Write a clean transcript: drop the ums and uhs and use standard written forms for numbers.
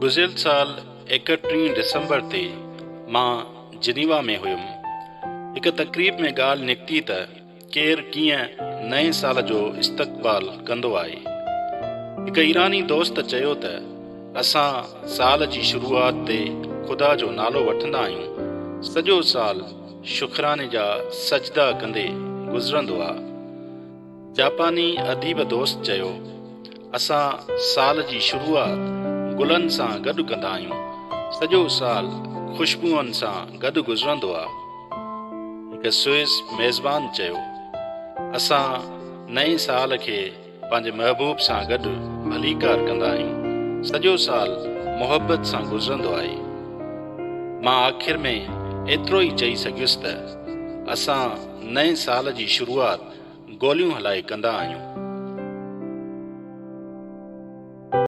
गुज़िरियल साल 31 डिसंबर ते मां जिनीवा में हुयुमि। हिक तक़रीब में ॻाल्हि निकिती त केरु कीअं नए साल जो इस्तक़बाल कंदो आहे। हिक ईरानी दोस्त चयो त असां साल जी शुरूआत ते ख़ुदा जो नालो वठंदा आहियूं। सॼो साल शुक्राने जा सजदा कंदे गुज़रंदो आहे। जापानी अदीब दोस्त चयो, असां साल जी शुरूआत गुलनि सां गॾु कंदा आहियूं। सॼो साल ख़ुशबूअनि सां गॾु गुज़रंदो आहे। हिकु स्विस मेज़बान चयो, असां नए साल खे पंहिंजे महबूब सां गॾु भलीकार कंदा आहियूं। सॼो साल मुहबत सां गुज़रंदो आहे। मां आख़िर में एतिरो ई चई सघियुसि त असां नए साल जी शुरूआत गोलियूं हलाए कंदा आहियूं।